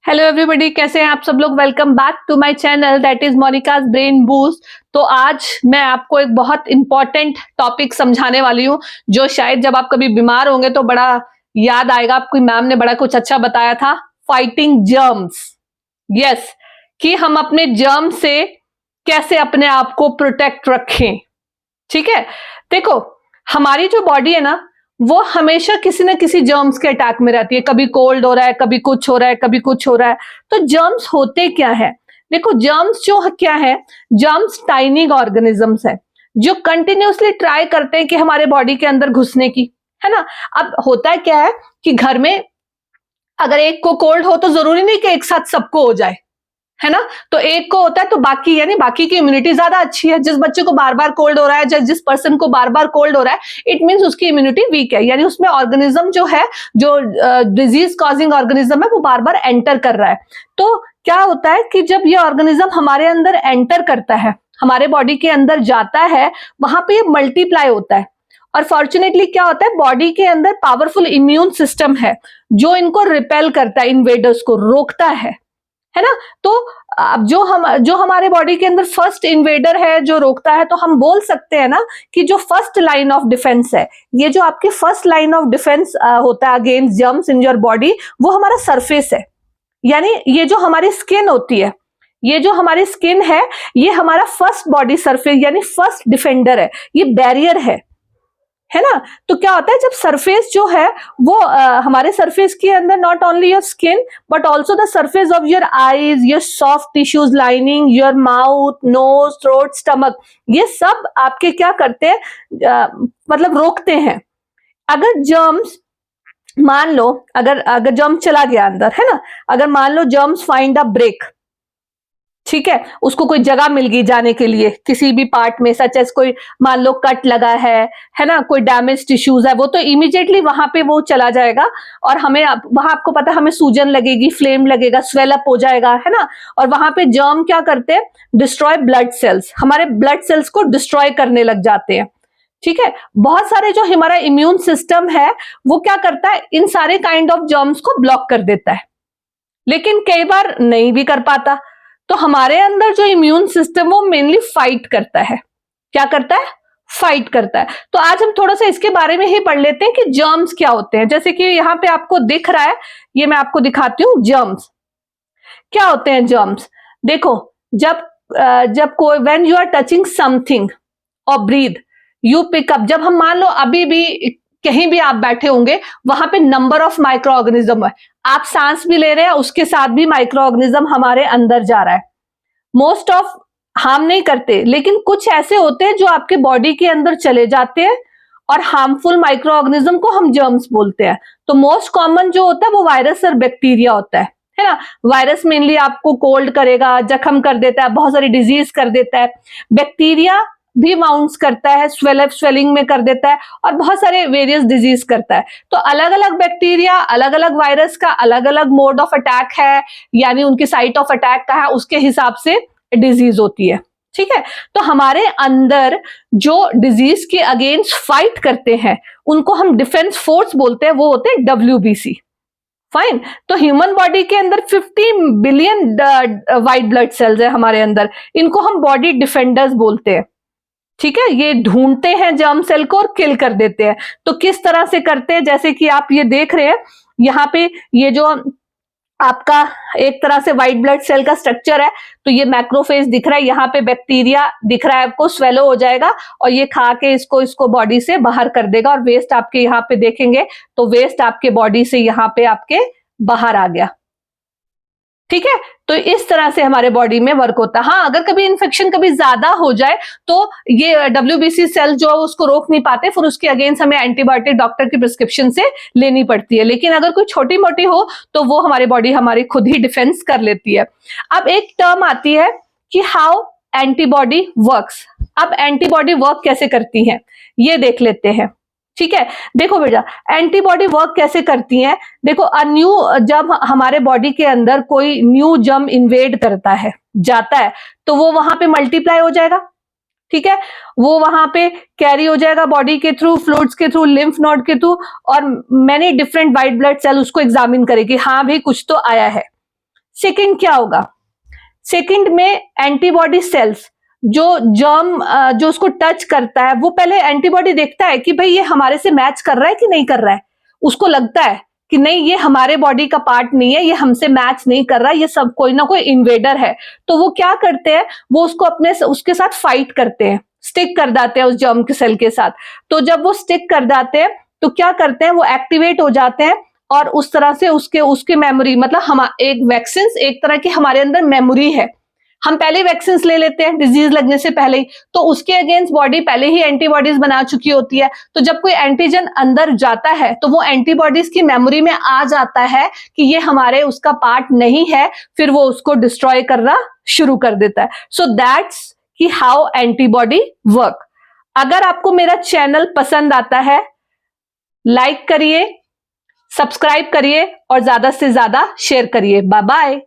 Hello everybody, कैसे हैं आप सब लोग। Welcome back to my channel that is Monica's brain boost. तो आज मैं आपको एक बहुत इंपॉर्टेंट टॉपिक समझाने वाली हूँ जो शायद जब आप कभी बीमार होंगे तो बड़ा याद आएगा। आपकी मैम ने बड़ा कुछ अच्छा बताया था, फाइटिंग जर्म्स। यस, कि हम अपने जर्म से कैसे अपने आप को प्रोटेक्ट रखें। ठीक है, देखो हमारी जो बॉडी है ना वो हमेशा किसी ना किसी जर्म्स के अटैक में रहती है। कभी कोल्ड हो रहा है, कभी कुछ हो रहा है, कभी कुछ हो रहा है। तो जर्म्स होते क्या है? देखो जर्म्स जो क्या है, जर्म्स टाइनी ऑर्गेनिजम्स है जो कंटिन्यूसली ट्राई करते हैं कि हमारे बॉडी के अंदर घुसने की, है ना। अब होता है क्या है कि घर में अगर एक को कोल्ड हो तो जरूरी नहीं कि एक साथ सबको हो जाए, है ना। तो एक को होता है तो बाकी, यानी बाकी की इम्यूनिटी ज्यादा अच्छी है। जिस बच्चे को बार बार कोल्ड हो रहा है, जिस पर्सन को बार बार कोल्ड हो रहा है, इट मींस उसकी इम्यूनिटी वीक है, यानी उसमें ऑर्गेनिज्म जो है, जो डिजीज कॉजिंग ऑर्गेनिज्म है, वो बार बार एंटर कर रहा है। तो क्या होता है कि जब ये ऑर्गेनिज्म हमारे अंदर एंटर करता है, हमारे बॉडी के अंदर जाता है, वहां पे ये मल्टीप्लाई होता है। और फॉर्चुनेटली क्या होता है, बॉडी के अंदर पावरफुल इम्यून सिस्टम है जो इनको रिपेल करता है, इन्वेडर्स को रोकता है ना। तो अब जो हमारे बॉडी के अंदर फर्स्ट इन्वेडर है जो रोकता है, तो हम बोल सकते हैं ना कि जो फर्स्ट लाइन ऑफ डिफेंस है, ये जो आपकी फर्स्ट लाइन ऑफ डिफेंस होता है against germs in your body, वो हमारा सरफेस है। यानी ये जो हमारी स्किन होती है, ये जो हमारी स्किन है, ये हमारा फर्स्ट बॉडी सरफेस यानी फर्स्ट डिफेंडर है, ये बैरियर है ना। तो क्या होता है जब सरफेस जो है वो हमारे सरफेस के अंदर not only your skin but also the surface of your eyes, your soft tissues lining, your mouth, nose, throat, stomach, ये सब आपके क्या करते हैं, मतलब रोकते हैं। अगर जर्म्स, मान लो अगर अगर जर्म चला गया अंदर, है ना, अगर मान लो जर्म्स फाइंड अ ब्रेक, ठीक है, उसको कोई जगह मिल गई जाने के लिए किसी भी पार्ट में, सच एज कोई मान लो कट लगा है ना, कोई डैमेज टिश्यूज है, वो तो इमीडिएटली वहां पे वो चला जाएगा और हमें वहां आपको पता है हमें सूजन लगेगी, फ्लेम लगेगा, स्वेल अप हो जाएगा, है ना। और वहां पे जर्म क्या करते हैं, डिस्ट्रॉय ब्लड सेल्स, हमारे ब्लड सेल्स को डिस्ट्रॉय करने लग जाते हैं। ठीक है, बहुत सारे जो हमारा इम्यून सिस्टम है वो क्या करता है, इन सारे काइंड ऑफ जर्म्स को ब्लॉक कर देता है, लेकिन कई बार नहीं भी कर पाता। तो हमारे अंदर जो इम्यून सिस्टम वो मेनली फाइट करता है। क्या करता है? फाइट करता है। तो आज हम थोड़ा सा इसके बारे में ही पढ़ लेते हैं कि जर्म्स क्या होते हैं। जैसे कि यहाँ पे आपको दिख रहा है, ये मैं आपको दिखाती हूँ। जर्म्स क्या होते हैं? जर्म्स देखो, जब कोई when you are touching something और ब्रीथ, यू पिक अप, जब हम मान लो अभी भी कहीं भी आप बैठे होंगे, वहां पे नंबर ऑफ माइक्रो ऑर्गेनिज्म है, आप सांस भी ले रहे हैं, उसके साथ भी माइक्रो ऑर्गेनिज्म हमारे अंदर जा रहा है। मोस्ट ऑफ हार्म नहीं करते, लेकिन कुछ ऐसे होते हैं जो आपके बॉडी के अंदर चले जाते हैं और हार्मफुल माइक्रो ऑर्गेनिज्म को हम जर्म्स बोलते हैं। तो मोस्ट कॉमन जो होता है वो वायरस और बैक्टीरिया होता है ना। वायरस मेनली आपको कोल्ड करेगा, जख्म कर देता है, बहुत सारी डिजीज कर देता है। बैक्टीरिया भी माउंट्स करता है, स्वेलिंग में कर देता है, और बहुत सारे वेरियस डिजीज करता है। तो अलग अलग बैक्टीरिया, अलग अलग वायरस का अलग अलग मोड ऑफ अटैक है, यानी उनकी साइट ऑफ अटैक का है, उसके हिसाब से डिजीज होती है। ठीक है, तो हमारे अंदर जो डिजीज के अगेंस्ट फाइट करते हैं उनको हम डिफेंस फोर्स बोलते हैं, वो होते हैं WBC। फाइन। तो ह्यूमन बॉडी के अंदर 50 बिलियन वाइट ब्लड सेल्स है हमारे अंदर, इनको हम बॉडी डिफेंडर्स बोलते हैं। ठीक है, ये ढूंढते हैं जर्म सेल को और किल कर देते हैं। तो किस तरह से करते हैं, जैसे कि आप ये देख रहे हैं यहाँ पे, ये जो आपका एक तरह से व्हाइट ब्लड सेल का स्ट्रक्चर है, तो ये मैक्रोफेज दिख रहा है, यहाँ पे बैक्टीरिया दिख रहा है आपको, स्वेलो हो जाएगा और ये खा के इसको बॉडी से बाहर कर देगा, और वेस्ट आपके यहाँ पे देखेंगे तो वेस्ट आपके बॉडी से यहाँ पे आपके बाहर आ गया। ठीक है, तो इस तरह से हमारे बॉडी में वर्क होता है। हाँ, अगर कभी इन्फेक्शन कभी ज्यादा हो जाए तो ये WBC सेल जो उसको रोक नहीं पाते, फिर उसके अगेंस्ट हमें एंटीबायोटिक डॉक्टर की प्रिस्क्रिप्शन से लेनी पड़ती है। लेकिन अगर कोई छोटी मोटी हो तो वो हमारी बॉडी हमारी खुद ही डिफेंस कर लेती है। अब एक टर्म आती है कि हाउ एंटीबॉडी वर्क्स। अब एंटीबॉडी वर्क कैसे करती है ये देख लेते हैं। ठीक है, देखो बेटा, एंटीबॉडी वर्क कैसे करती हैं। देखो, जब हमारे बॉडी के अंदर कोई न्यू जर्म इन्वेड करता है, जाता है, तो वो वहां पे मल्टीप्लाई हो जाएगा। ठीक है, वो वहां पे कैरी हो जाएगा बॉडी के थ्रू, फ्लूइड्स के थ्रू, लिम्फ नोड के थ्रू, और many different white blood cell उसको एग्जामिन करेगी, हाँ भाई कुछ तो आया है। सेकंड क्या होगा, सेकंड में एंटीबॉडी सेल्स जो जर्म जो उसको टच करता है, वो पहले एंटीबॉडी देखता है कि भाई ये हमारे से मैच कर रहा है कि नहीं कर रहा है। उसको लगता है कि नहीं ये हमारे बॉडी का पार्ट नहीं है, ये हमसे मैच नहीं कर रहा, ये सब कोई ना कोई इन्वेडर है। तो वो क्या करते हैं, वो उसको उसके साथ फाइट करते हैं, स्टिक कर जाते हैं उस जर्म के सेल के साथ। तो जब वो स्टिक कर जाते हैं तो क्या करते हैं, वो एक्टिवेट हो जाते हैं और उस तरह से उसके मेमोरी, मतलब हम एक वैक्सीन एक तरह की हमारे अंदर मेमोरी है। हम पहले वैक्सीन ले लेते हैं डिजीज लगने से पहले ही, तो उसके अगेंस्ट बॉडी पहले ही एंटीबॉडीज बना चुकी होती है। तो जब कोई एंटीजन अंदर जाता है तो वो एंटीबॉडीज की मेमोरी में आ जाता है कि ये हमारे उसका पार्ट नहीं है, फिर वो उसको डिस्ट्रॉय करना शुरू कर देता है। सो दैट्स कि हाउ एंटीबॉडी वर्क। अगर आपको मेरा चैनल पसंद आता है, लाइक करिए, सब्सक्राइब करिए और ज्यादा से ज्यादा शेयर करिए। Bye bye.